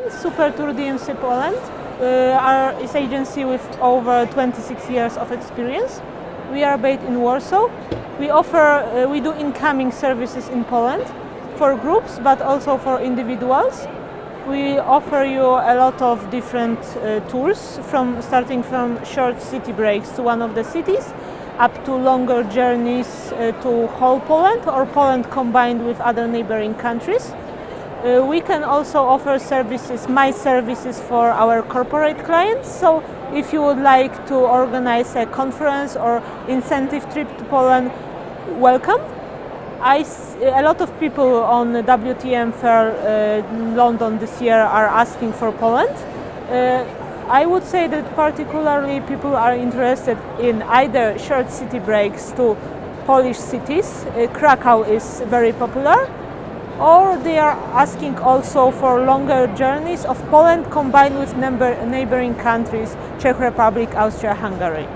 Super Tour DMC Poland is an agency with over 26 years of experience. We are based in Warsaw. We do incoming services in Poland for groups, but also for individuals. We offer you a lot of different tours, starting from short city breaks to one of the cities, up to longer journeys to whole Poland or Poland combined with other neighboring countries. We can also offer my services for our corporate clients. So if you would like to organize a conference or incentive trip to Poland, welcome. A lot of people on the WTM Fair London this year are asking for Poland. I would say that particularly people are interested in either short city breaks to Polish cities. Krakow is very popular. Or they are asking also for longer journeys of Poland combined with neighboring countries, Czech Republic, Austria, Hungary.